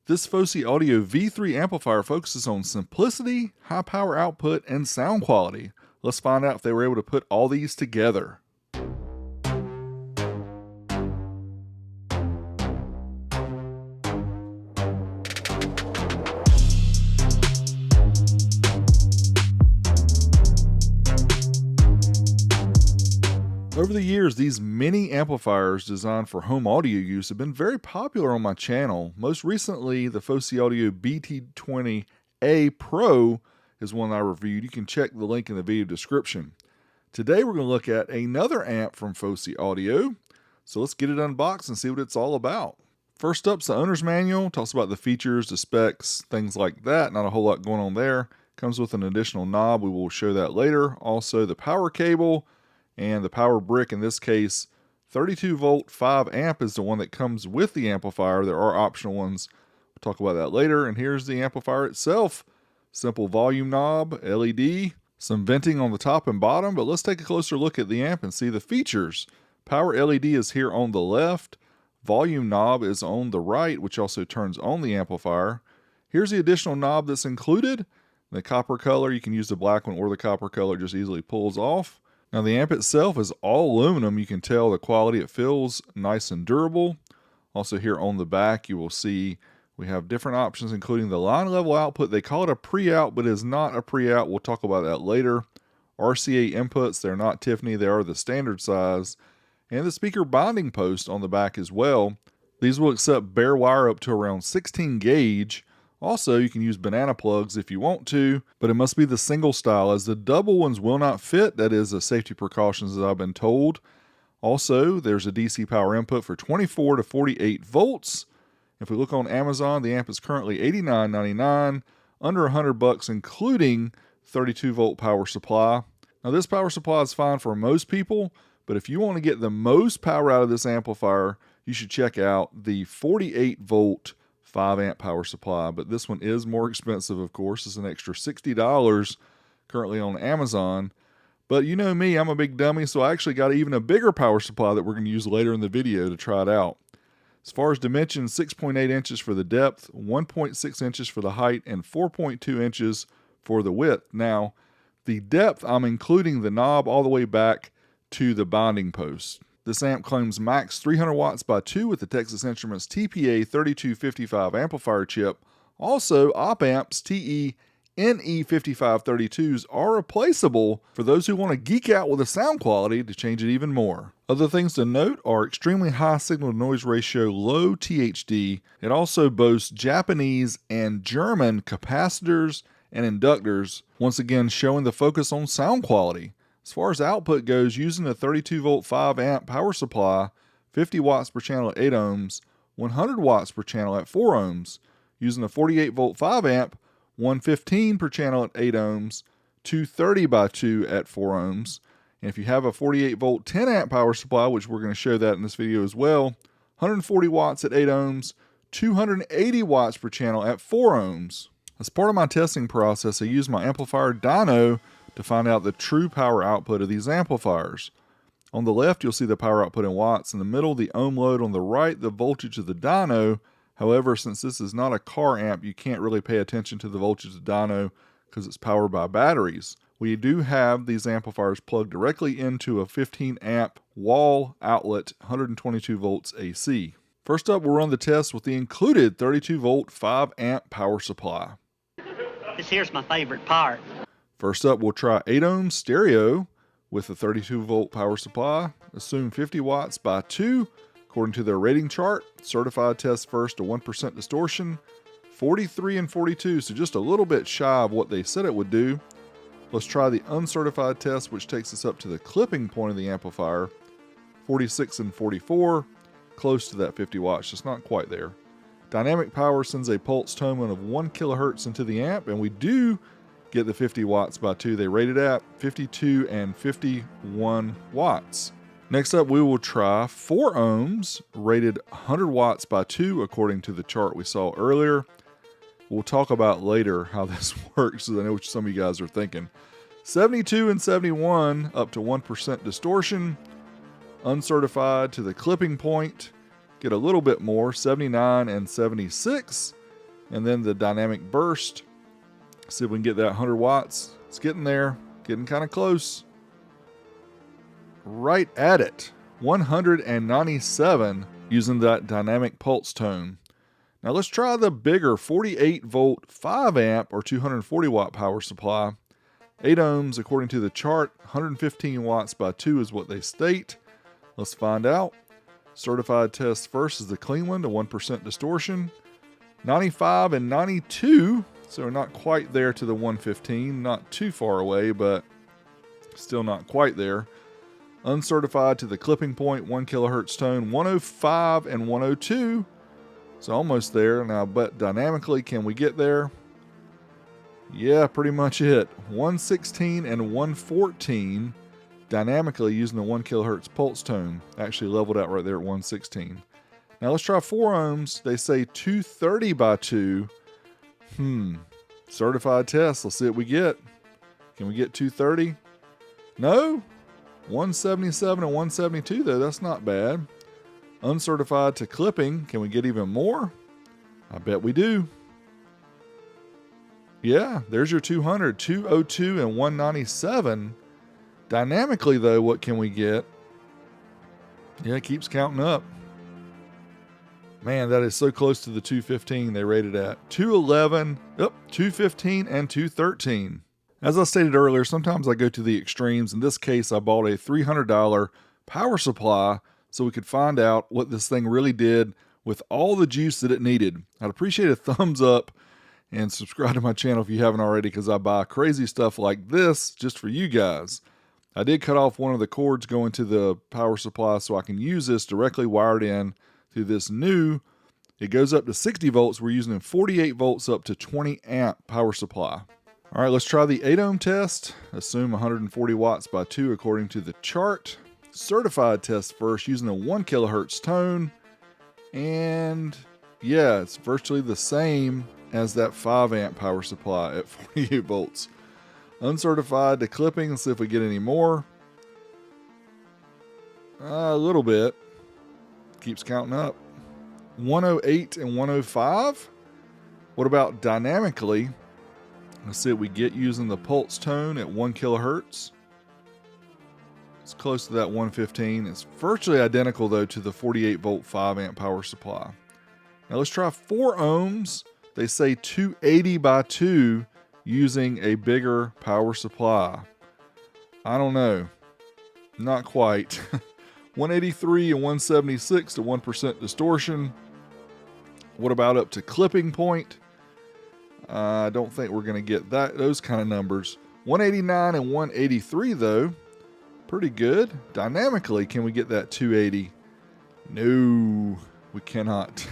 This FOSI Audio V3 amplifier focuses on simplicity, high power output, and sound quality. Let's find out if they were able to put all these together. Over the years, these mini amplifiers designed for home audio use have been very popular on my channel. Most recently, the FOSI Audio BT20A Pro is one I reviewed. You can check the link in the video description. Today we're going to look at another amp from FOSI Audio. So let's get it unboxed and see what it's all about. First up's the owner's manual. Talks about the features, the specs, things like that. Not a whole lot going on there. Comes with an additional knob. We will show that later. Also the power cable and the power brick. In this case, 32 volt 5 amp is the one that comes with the amplifier. There are optional ones. We'll talk about that later. And here's the amplifier itself. Simple volume knob, LED, some venting on the top and bottom. But let's take a closer look at the amp and see the features. Power LED is here on the left. Volume knob is on the right, which also turns on the amplifier. Here's the additional knob that's included. The copper color, you can use the black one or the copper color, just easily pulls off. Now the amp itself is all aluminum. You can tell the quality. It feels nice and durable. Also here on the back you will see we have different options, including the line level output. They call it a pre-out, but it is not a pre-out. We'll talk about that later. RCA inputs, they're not Tiffany, they are the standard size. And the speaker binding post on the back as well. These will accept bare wire up to around 16 gauge. Also, you can use banana plugs if you want to, but it must be the single style, as the double ones will not fit. That is a safety precautions, as I've been told. Also, there's a DC power input for 24 to 48 volts. If we look on Amazon, the amp is currently $89.99, under $100 including 32 volt power supply. Now this power supply is fine for most people, but if you want to get the most power out of this amplifier, you should check out the 48 volt 5 amp power supply, but this one is more expensive, of course. It's an extra $60 currently on Amazon. But you know me, I'm a big dummy, so I actually got even a bigger power supply that we're going to use later in the video to try it out. As far as dimensions, 6.8 inches for the depth, 1.6 inches for the height, and 4.2 inches for the width. Now, the depth, I'm including the knob all the way back to the binding post. This amp claims max 300 watts by 2 with the Texas Instruments TPA 3255 amplifier chip. Also, op amps TE NE5532s are replaceable for those who want to geek out with the sound quality to change it even more. Other things to note are extremely high signal to noise ratio, low THD. It also boasts Japanese and German capacitors and inductors, once again showing the focus on sound quality. As far as output goes, using a 32 volt 5 amp power supply, 50 watts per channel at 8 ohms, 100 watts per channel at 4 ohms. Using a 48 volt 5 amp, 115 per channel at 8 ohms, 230 by 2 at 4 ohms. And if you have a 48 volt 10 amp power supply, which we're going to show that in this video as well, 140 watts at 8 ohms, 280 watts per channel at 4 ohms. As part of my testing process, I used my amplifier dyno to find out the true power output of these amplifiers. On the left, you'll see the power output in watts. In the middle, the ohm load. On the right, the voltage of the dyno. However, since this is not a car amp, you can't really pay attention to the voltage of the dyno because it's powered by batteries. We do have these amplifiers plugged directly into a 15 amp wall outlet, 122 volts AC. First up, we'll run the test with the included 32 volt 5 amp power supply. This here's my favorite part. First up, we'll try 8 ohms stereo with a 32 volt power supply. Assume 50 watts by 2, according to their rating chart. Certified test first to 1% distortion, 43 and 42, so just a little bit shy of what they said it would do. Let's try the uncertified test, which takes us up to the clipping point of the amplifier, 46 and 44, close to that 50 watts, just not quite there. Dynamic power sends a pulse tone of 1 kilohertz into the amp, and we do get the 50 watts by 2 they rated at, 52 and 51 watts. Next up, we will try 4 ohms, rated 100 watts by 2 according to the chart we saw earlier. We'll talk about later how this works, because I know what some of you guys are thinking. 72 and 71, up to 1% distortion. Uncertified to the clipping point, get a little bit more, 79 and 76. And then the dynamic burst. See if we can get that 100 watts. It's getting there, getting kind of close. Right at it, 197 using that dynamic pulse tone. Now let's try the bigger 48 volt 5 amp or 240 watt power supply. 8 ohms according to the chart, 115 watts by 2 is what they state. Let's find out. Certified test first is the clean one to 1% distortion. 95 and 92, so we're not quite there to the 115, not too far away, but still not quite there. Uncertified to the clipping point, 1 kilohertz tone, 105 and 102. So almost there. Now, but dynamically, can we get there? Yeah, pretty much it. 116 and 114 dynamically using the 1 kilohertz pulse tone. Actually leveled out right there at 116. Now let's try 4 ohms. They say 230 by 2. Certified test. Let's see what we get. Can we get 230? No? 177 and 172 though. That's not bad. Uncertified to clipping. Can we get even more? I bet we do. Yeah, there's your 200. 202 and 197. Dynamically though, what can we get? Yeah, it keeps counting up. Man, that is so close to the 215 they rated at. 211, 215, and 213. As I stated earlier, sometimes I go to the extremes. In this case, I bought a $300 power supply so we could find out what this thing really did with all the juice that it needed. I'd appreciate a thumbs up and subscribe to my channel if you haven't already, because I buy crazy stuff like this just for you guys. I did cut off one of the cords going to the power supply so I can use this directly wired in through this new. It goes up to 60 volts. We're using 48 volts up to 20 amp power supply. All right, let's try the 8 ohm test. Assume 140 watts by 2 according to the chart. Certified test first using a 1 kilohertz tone. And yeah, it's virtually the same as that 5 amp power supply at 48 volts. Uncertified to clipping. Let's see if we get any more. A little bit. Keeps counting up. 108 and 105. What about dynamically? Let's see what we get using the pulse tone at 1 kilohertz. It's close to that 115. It's virtually identical though to the 48 volt 5 amp power supply. Now let's try 4 ohms. They say 280 by 2 using a bigger power supply. I don't know. Not quite. 183 and 176 to 1% distortion. What about up to clipping point? I don't think we're going to get those kind of numbers. 189 and 183 though. Pretty good. Dynamically, can we get that 280? No, we cannot.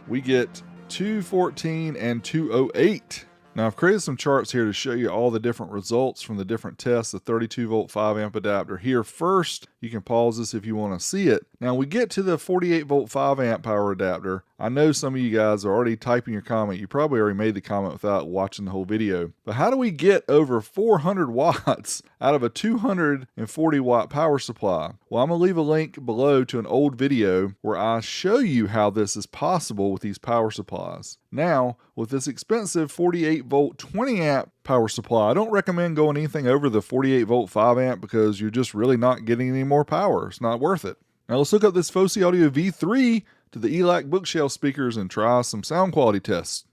We get 214 and 208. Now I've created some charts here to show you all the different results from the different tests, the 32 volt 5 amp adapter here first. You can pause this if you want to see it. Now we get to the 48 volt 5 amp power adapter. I know some of you guys are already typing your comment. You probably already made the comment without watching the whole video. But how do we get over 400 watts out of a 240 watt power supply? Well, I'm going to leave a link below to an old video where I show you how this is possible with these power supplies. Now, with this expensive 48 volt 20 amp power supply, I don't recommend going anything over the 48 volt 5 amp because you're just really not getting any more power. It's not worth it. Now let's hook up this FOSI Audio V3 to the ELAC bookshelf speakers and try some sound quality tests.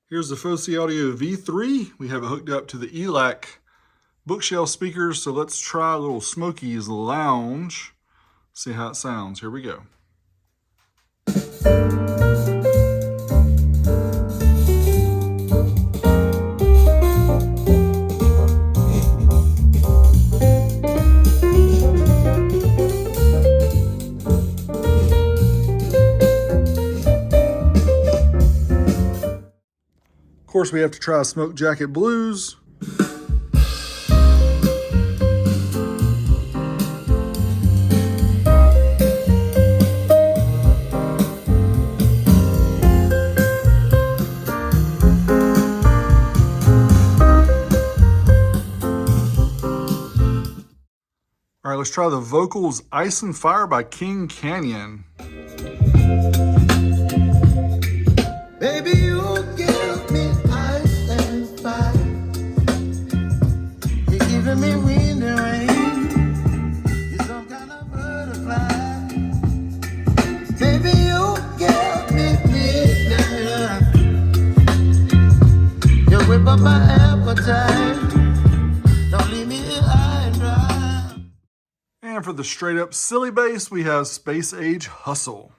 Here's the FOSI Audio V3. We have it hooked up to the ELAC bookshelf speakers, so let's try a little Smokey's Lounge. See how it sounds. Here we go. Of course, we have to try Smoke Jacket Blues. All right, let's try the Vocals Ice and Fire by King Canyon. Baby, up my appetite. Don't leave me here high and dry. And for the straight up silly bass, we have Space Age Hustle.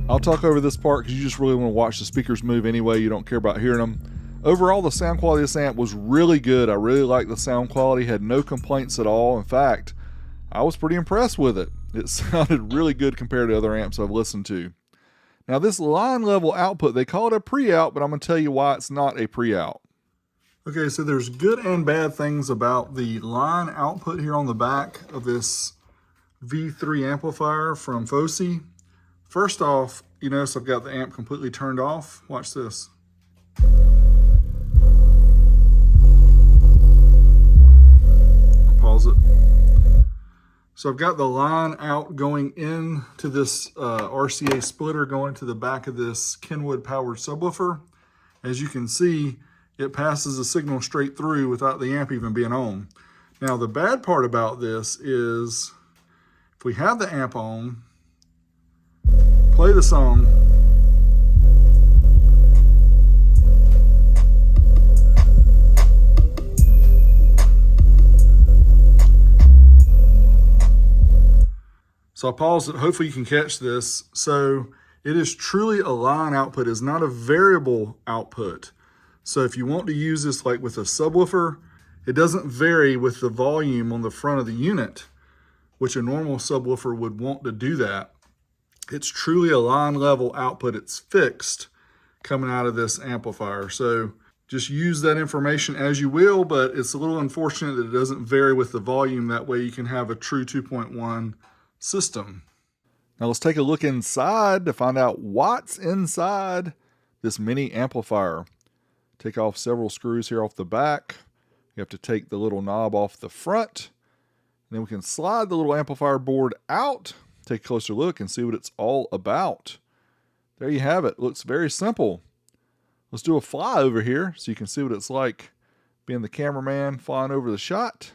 I'll talk over this part because you just really want to watch the speakers move anyway. You don't care about hearing them. Overall, the sound quality of this amp was really good. I really liked the sound quality, had no complaints at all. In fact, I was pretty impressed with it. It sounded really good compared to other amps I've listened to. Now this line level output, they call it a pre-out, but I'm going to tell you why it's not a pre-out. Okay, so there's good and bad things about the line output here on the back of this V3 amplifier from FOSI. First off, you notice I've got the amp completely turned off. Watch this. Pause it. So I've got the line out going into this RCA splitter going to the back of this Kenwood powered subwoofer. As you can see, it passes the signal straight through without the amp even being on. Now the bad part about this is if we have the amp on, play the song. So I'll pause it. Hopefully you can catch this. So it is truly a line output. It's not a variable output. So if you want to use this like with a subwoofer, it doesn't vary with the volume on the front of the unit, which a normal subwoofer would want to do that. It's truly a line level output. It's fixed coming out of this amplifier. So just use that information as you will, but it's a little unfortunate that it doesn't vary with the volume. That way you can have a true 2.1 system. Now let's take a look inside to find out what's inside this mini amplifier. Take off several screws here off the back. You have to take the little knob off the front. And then we can slide the little amplifier board out. Take a closer look and see what it's all about. There you have it. Looks very simple. Let's do a fly over here so you can see what it's like being the cameraman flying over the shot.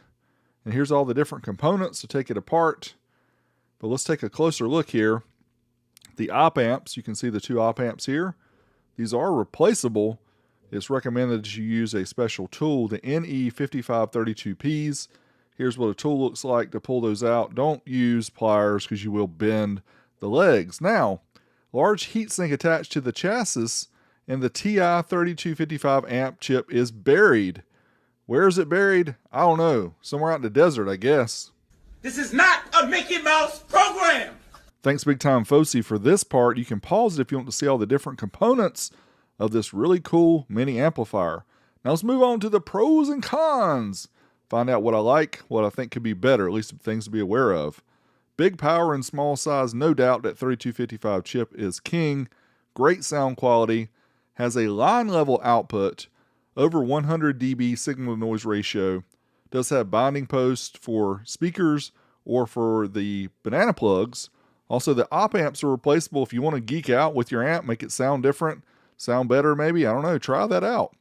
And here's all the different components to take it apart. But let's take a closer look here. The op amps, you can see the two op amps here. These are replaceable. It's recommended that you use a special tool, the NE5532Ps. Here's what a tool looks like to pull those out. Don't use pliers because you will bend the legs. Now, large heatsink attached to the chassis and the TI3255 amp chip is buried. Where is it buried? I don't know. Somewhere out in the desert, I guess. This is not a Mickey Mouse program! Thanks big time FOSI for this part. You can pause it if you want to see all the different components of this really cool mini amplifier. Now let's move on to the pros and cons. Find out what I like, what I think could be better, at least things to be aware of. Big power and small size, no doubt that 3255 chip is king. Great sound quality, has a line level output, over 100 dB signal to noise ratio, does have binding posts for speakers or for the banana plugs. Also the op amps are replaceable if you want to geek out with your amp, make it sound different, sound better maybe, I don't know, try that out.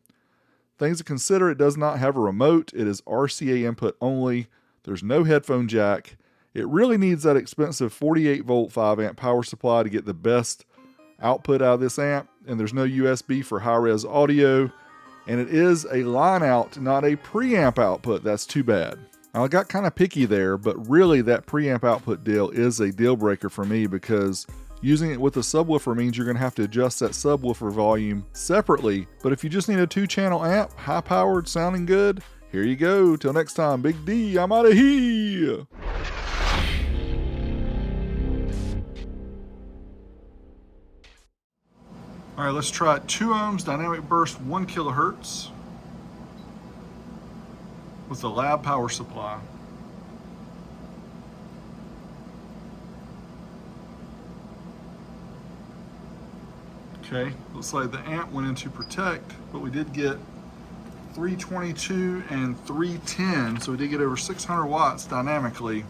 Things to consider, it does not have a remote. It is RCA input only. There's no headphone jack. It really needs that expensive 48 volt 5 amp power supply to get the best output out of this amp. And there's no USB for high res audio. And it is a line out, not a preamp output. That's too bad. Now I got kind of picky there, but really that preamp output deal is a deal breaker for me because using it with a subwoofer means you're going to have to adjust that subwoofer volume separately. But if you just need a 2-channel amp, high-powered, sounding good, here you go. Till next time, Big D, I'm out of here. All right, let's try it. 2 ohms, dynamic burst, 1 kilohertz with the lab power supply. Okay, looks like the amp went into protect, but we did get 322 and 310, so we did get over 600 watts dynamically.